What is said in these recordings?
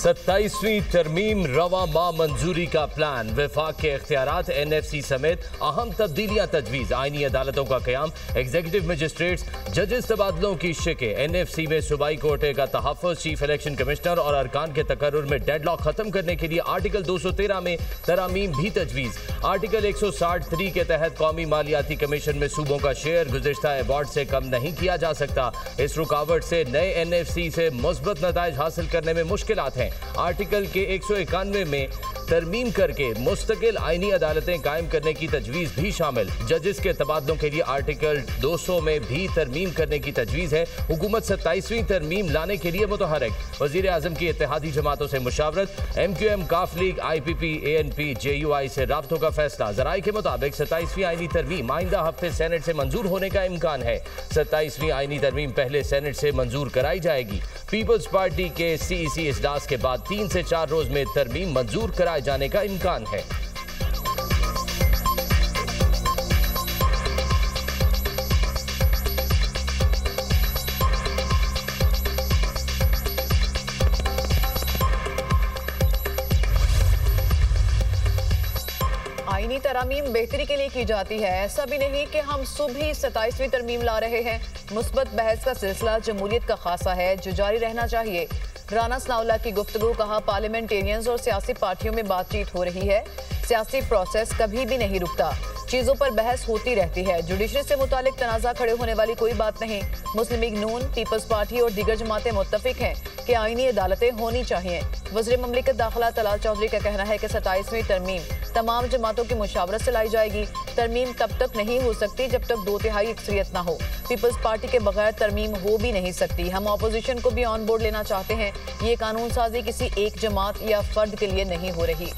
27वीं तरमीम रवा माह मंजूरी का प्लान, वफाक के इख्तियारात, NFC समेत अहम तब्दीलियां तजवीज़, आईनी अदालतों का क़याम, एग्जीक्यूटिव मजिस्ट्रेट्स, जजेस तबादलों की शिकें, NFC में सूबाई कोटे का तहफ़्फ़ुज़, चीफ इलेक्शन कमिश्नर और अरकान के तकर्रुर में डेडलॉक खत्म करने के लिए आर्टिकल 213 में तरामीम भी तजवीज़। आर्टिकल 163 के तहत कौमी मालियाती कमीशन में सूबों का शेयर गुज़िश्ता अवार्ड से कम नहीं किया जा सकता। इस रुकावट से नए NFC से मुस्बत नताइज हासिल करने में मुश्किलात हैं। आर्टिकल के 191 में तरमीम करके मुस्तकिल आईनी अदालतें कायम करने की तजवीज़ भी शामिल। जजेस के तबादलों के लिए आर्टिकल 200 में भी तरमीम करने की तजवीज़ है। हुकूमत 27वीं तरमीम लाने के लिए मुतहरक। वज़ीर आज़म की इत्तेहादी जमातों से मुशावरत, MQM, काफ लीग, IPP, ANP, JUI से राब्तों का फैसला। ज़राए के मुताबिक 27वीं आईनी तरमीम आइंदा हफ्ते सेनेट से मंजूर होने का इम्कान है। 27वीं आईनी तरमीम पहले सेनेट से मंजूर कराई जाएगी। पीपल्स पार्टी के CEC इजलास के बाद 3 से 4 रोज में तरमीम मंजूर कराए जाने का इम्कान है। आईनी तरामीम बेहतरी के लिए की जाती है, ऐसा भी नहीं कि हम सुबह ही 27वीं तरमीम ला रहे हैं। मुस्बत बहस का सिलसिला जमहूरियत का खासा है जो जारी रहना चाहिए। राना सनाउल्लाह की गुफ्तगू, कहा पार्लियामेंटेरियंस और सियासी पार्टियों में बातचीत हो रही है, सियासी प्रोसेस कभी भी नहीं रुकता, चीज़ों पर बहस होती रहती है। जुडिशरी से मुतालिक तनाज़ा खड़े होने वाली कोई बात नहीं। मुस्लिम लीग नून, पीपल्स पार्टी और दीगर जमातें मुत्तफिक हैं कि आईनी अदालतें होनी चाहिए। वज़ीर ममलिकत दाखिला तलाल चौधरी का कहना है कि 27वीं तरमीम तमाम जमातों की मुशावरत से लाई जाएगी। तरमीम तब तक नहीं हो सकती जब तक 2/3 अक्सरियत ना हो। पीपल्स पार्टी के बगैर तरमीम हो भी नहीं सकती। हम अपोजिशन को भी ऑन बोर्ड लेना चाहते हैं। ये कानून साजी किसी एक जमात या फर्द के लिए नहीं हो रही।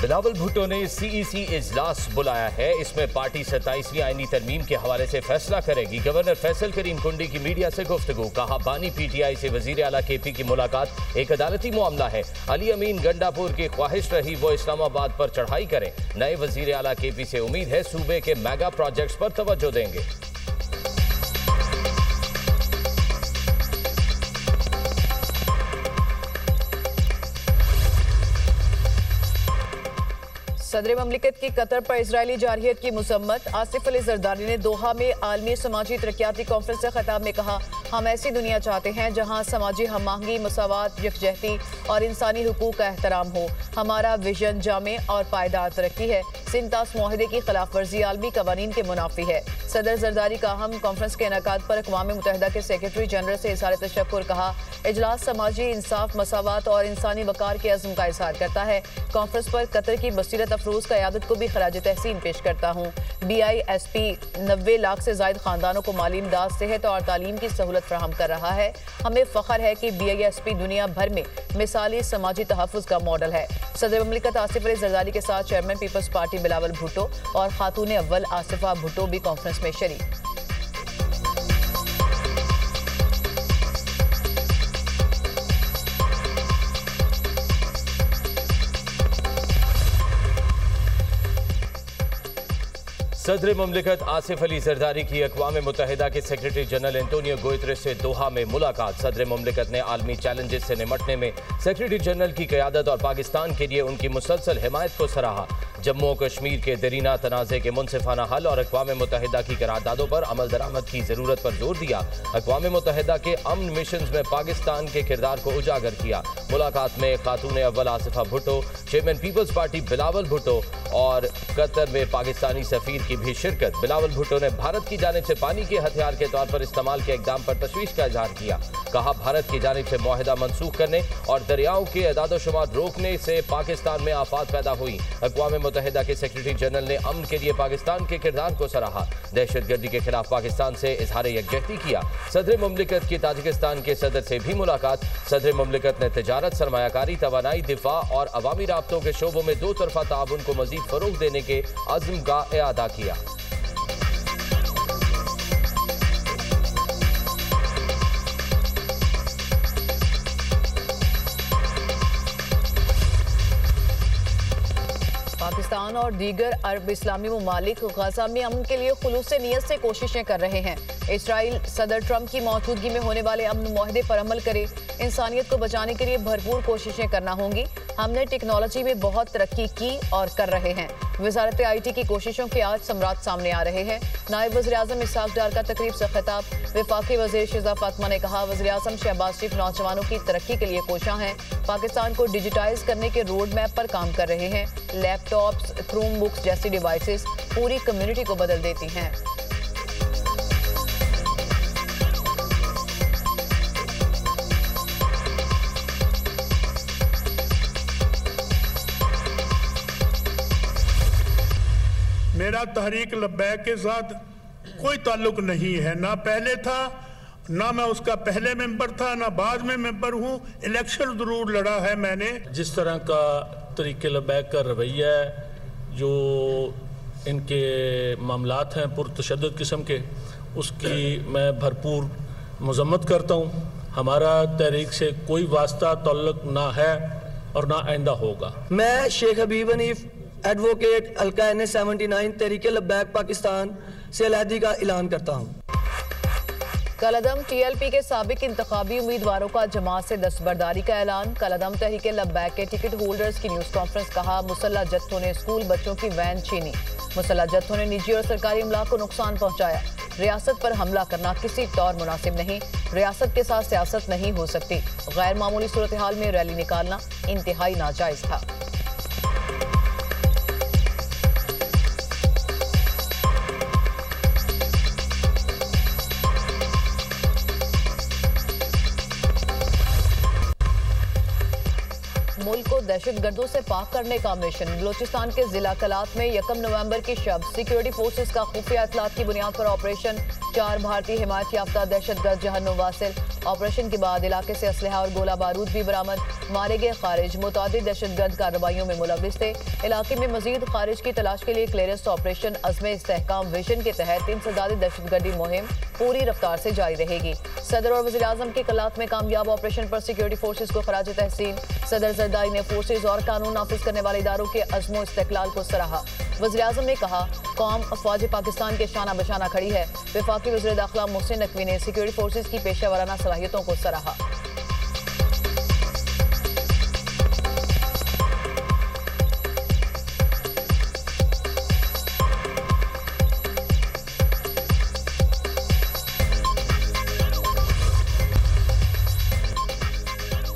बिलावल भुट्टो ने CEC इजलास बुलाया है। इसमें पार्टी 27वीं आईनी तरमीम के हवाले से फैसला करेगी। गवर्नर फैसल करीम कुंडी की मीडिया से गुफ्तगू, कहा बानी PTI से वजीर आला KP की मुलाकात एक अदालती मामला है। अली अमीन गंडापुर की ख्वाहिश रही वो इस्लामाबाद पर चढ़ाई करें। नए वजीर आला KP से उम्मीद है सूबे के मेगा प्रोजेक्ट्स पर तवज्जो देंगे। सदर ममलिकत की कतर पर इजरायली जारहियत की मुसम्मत। आसिफ अली जरदारी ने दोहा में आलमी समाजी तरक्याती कॉन्फ्रेंस से खिताब में कहा, हम ऐसी दुनिया चाहते हैं जहां समाजी हम-आहंगी, मसावात, यकजहती और इंसानी हुकूक का एहतराम हो। हमारा विजन जामे और पायदार तरक्की है। सिंतास मुआहिदे की खिलाफ वर्जी आलमी कवानीन के मुनाफी है। सदर जरदारी का अहम कॉन्फ्रेंस के इनेकाद पर अक़वाम मुत्तहिदा के सेक्रेटरी जनरल से इज़हार तशक्कुर, कहा इजलास समाजी इंसाफ, मसावात और इंसानी वक़ार के अज़्म का इज़हार करता है। कॉन्फ्रेंस पर कतर की बसीरत अफरोज़ क़यादत को भी खराज तहसीन पेश करता हूँ। BISP 90 लाख से ज़ायद ख़ानदानों को माली इमदाद, सेहत और तालीम की सहूलत फराहम कर रहा है। हमें फ़ख्र है कि BISP दुनिया भर में मिसाली समाजी तहफ़्फ़ुज़ का मॉडल है। सदर ममलिकत आसिफ अली जरदारी के साथ चेयरमैन पीपल्स पार्टी बिलावल भुट्टो और खातून अव्वल आसिफा भुट्टो भी कॉन्फ्रेंस में शरीक। सदर ममलिकत आसिफ अली जरदारी की अक़वाम मुत्तहिदा के सेक्रेटरी जनरल एंटोनियो गुतेरेस से दोहा में मुलाकात। सदर ममलिकत ने आलमी चैलेंजेस से निमटने में सेक्रेटरी जनरल की क़यादत और पाकिस्तान के लिए उनकी मुसलसल हिमायत को सराहा। जम्मू कश्मीर के दरीना तनाज़े के मुनसिफाना हल और अक़वाम मुत्तहिदा की करारदादों पर अमल दरामद की ज़रूरत पर जोर दिया। अक़वाम मुत्तहिदा के अमन मिशन में पाकिस्तान के किरदार को उजागर किया। मुलाकात में खातून अव्वल आसिफा भुट्टो, चेयरमैन पीपल्स पार्टी बिलावल भुट्टो और कतर में पाकिस्तानी सफ़ीर की भी शिरकत। बिलावल भुट्टो ने भारत की जानिब से पानी के हथियार के तौर पर इस्तेमाल के इक़दाम पर तशवीश का इजहार किया। कहा भारत की जानिब से मुआहिदा मनसूख करने और दरियाओं के अदादोशुमार रोकने से पाकिस्तान में आफात पैदा हुई। अक़वाम मुत्तहिदा के सेक्रेटरी जनरल ने अमन के लिए पाकिस्तान के किरदार को सराहा। दहशतगर्दी के खिलाफ पाकिस्तान से इजहार यकजहती किया। सदर ममलिकत की ताजिकिस्तान के सदर से भी मुलाकात। सदर ममलिकत ने तिजारत, सरमायाकारी, तवानाई, दिफा और अवामी राब्तों के शोबों में दो तरफा ताउन को मजीद फरोग देने के अज़्म का इआदा किया। ईरान और दीगर अरब इस्लामी ममालिक गजा में अमन के लिए खुलूस नीयत से कोशिशें कर रहे हैं। इसराइल सदर ट्रंप की मौजूदगी में होने वाले अमन मुआहदे पर अमल करे। इंसानियत को बचाने के लिए भरपूर कोशिशें करना होंगी। हमने टेक्नोलॉजी में बहुत तरक्की की और कर रहे हैं। वजारत IT की कोशिशों के आज समरात सामने आ रहे हैं। नायब वज़ीर-ए-आज़म इसहाक डार का तकरीब से खिताब। वफाकी वज़ीर शिज़ा फातिमा ने कहा, वज़ीर-ए-आज़म शहबाज शरीफ नौजवानों की तरक्की के लिए कोशां हैं। पाकिस्तान को डिजिटाइज करने के रोड मैप पर काम कर रहे हैं। लैपटॉप्स, क्रोम बुक्स जैसी डिवाइसेस पूरी कम्युनिटी को बदल देती हैं। मेरा तहरीक लब्बैक के साथ कोई ताल्लुक नहीं है, ना पहले था, ना मैं उसका पहले मेंबर था, ना बाद में मेंबर हूँ। इलेक्शन जरूर लड़ा है मैंने। जिस तरह का तहरीक लब्बैक का रवैया है, जो इनके मामलात हैं पुरतशद्दुद किस्म के, उसकी मैं भरपूर मजम्मत करता हूँ। हमारा तहरीक से कोई वास्ता ताल्लुक ना है और ना आइंदा होगा। मैं शेख हबीब हनीफ एडवोकेट हल्का NA-79 तहरीक लब्बैक पाकिस्तान से अलहदी का ऐलान करता हूँ। कलअदम TLP के साबिक इंतखाबी उम्मीदवारों का जमात से दस्तबरदारी का ऐलान। कलअदम तहरीक लब्बैक के टिकट होल्डर्स की न्यूज़ कॉन्फ्रेंस। कहा, मुसल्लह जत्थों ने स्कूल बच्चों की वैन छीनी। मुसल्लह जत्थों ने निजी और सरकारी अमला को नुकसान पहुंचाया। रियासत पर हमला करना किसी तौर मुनासिब नहीं। रियासत के साथ सियासत नहीं हो सकती। गैर मामूली सूरत हाल में रैली निकालना इंतहाई नाजायज था। मुल्क को दहशतगर्दों से पाक करने का मिशन। बलोचिस्तान के जिला कलात में 1 नवंबर की शब सिक्योरिटी फोर्सेस का खुफिया इत्तलात की बुनियाद पर ऑपरेशन। 4 भारतीय हिमायत याफ्ता दहशतगर्द जहन्नुम वासिल। ऑपरेशन के बाद इलाके से असलहा और गोला बारूद भी बरामद। मारे गए खारिज मुतादिद दहशतगर्द कार्रवाइयों में मुलविस थे। इलाके में मजीद खारिज की तलाश के लिए क्लियरेंस ऑपरेशन अज़्म इस्तेहकाम विजन के तहत इंसदादी दहशतगर्दी मुहिम पूरी रफ्तार से जारी रहेगी। सदर और वज़ीर-ए-आज़म के कलात में कामयाब ऑपरेशन पर सिक्योरिटी फोर्सेस को खराज तहसीन। सदर जरदारी ने फोर्सेज और कानून नाफिज करने वाले इदारों के अज़्मो इस्तेक़लाल को सराहा। वज़ीर-ए-आज़म ने कहा, कौम अफ़वाज पाकिस्तान के शाना बशाना खड़ी है। वफाकी वज़ीर दाखिला मोहसिन नकवी ने सिक्योरिटी फोर्सेज की पेशेवराना सलाहियतों को सराहा।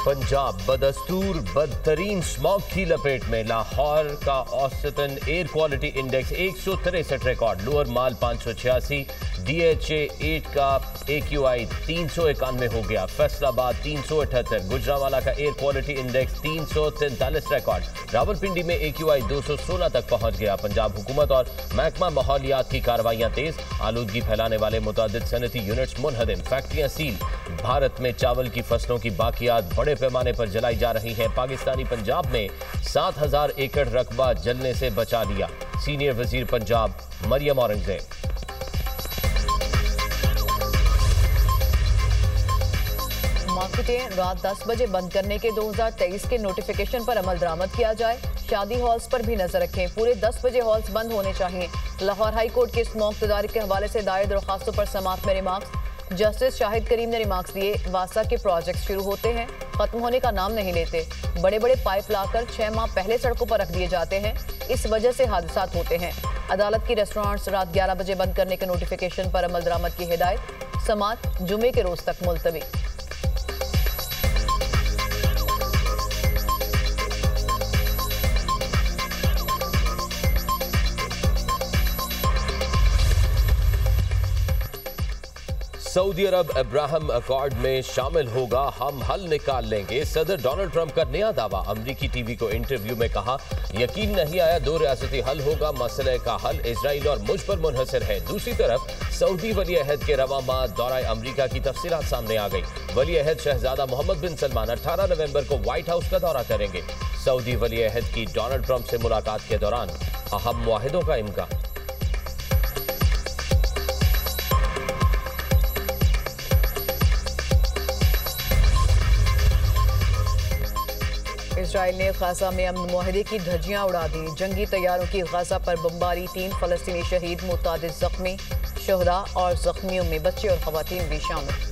पंजाब बदस्तूर बदतरीन स्मॉग की लपेट में। लाहौर का औसतन air quality index 163 record. Lower Mall 586, DHA 8 का AQI 391 हो गया। फैसलाबाद 378, गुजरांवाला का air quality index 343 record. Rawalpindi में AQI 216 तक पहुंच गया। पंजाब हुकूमत और महकमा माहौलियात की कार्रवाइयां तेज। आलूदगी फैलाने वाले मुतादिद सनती यूनिट्स मुनहदम। फैक्ट्रियां सील। भारत में चावल की फसलों की बाकियात बड़े पैमाने पर जलाई जा रही हैं। पाकिस्तानी पंजाब ने 7000 एकड़ रकबा जलने से बचा लिया। सीनियर वजीर पंजाब मरियम औरंगजेब। मार्केटें रात 10 बजे बंद करने के 2023 के नोटिफिकेशन पर अमल दरामद किया जाए। शादी हॉल्स पर भी नजर रखें। पूरे 10 बजे हॉल्स बंद होने चाहिए। लाहौर हाई कोर्ट के स्मॉग तदारीक के हवाले से दायर दरख्वास्तों पर समाअत में रिमार्क्स। जस्टिस शाहिद करीम ने रिमार्क्स दिए, वासा के प्रोजेक्ट शुरू होते हैं, खत्म होने का नाम नहीं लेते। बड़े बड़े पाइप लाकर 6 माह पहले सड़कों पर रख दिए जाते हैं, इस वजह से हादसात होते हैं। अदालत की रेस्टोरेंट्स रात 11 बजे बंद करने के नोटिफिकेशन पर अमल दरामद की हिदायत। समाअत जुमे के रोज तक मुलतवी। सऊदी अरब अब्राहम अकॉर्ड में शामिल होगा, हम हल निकाल लेंगे। सदर डोनाल्ड ट्रंप का नया दावा। अमरीकी टीवी को इंटरव्यू में कहा, यकीन नहीं आया 2 रियासती हल होगा। मसले का हल इजराइल और मुझ पर मुनहसर है। दूसरी तरफ सऊदी वली अहद के रवा माह दौरा अमरीका की तफसीलात सामने आ गई। वली अहद शहजादा मोहम्मद बिन सलमान 18 नवंबर को व्हाइट हाउस का दौरा करेंगे। सऊदी वली अहद की डोनाल्ड ट्रंप से मुलाकात के दौरान अहम मुआहिदों का इम्कान। इसराइल ने गाजा में अमन मुआहदे की धज्जियां उड़ा दी। जंगी तैयारों की गाजा पर बमबारी, 3 फलस्तीनी शहीद, मुतादिद जख्मी। शहदा और जख्मियों में बच्चे और खवातीन भी शामिल।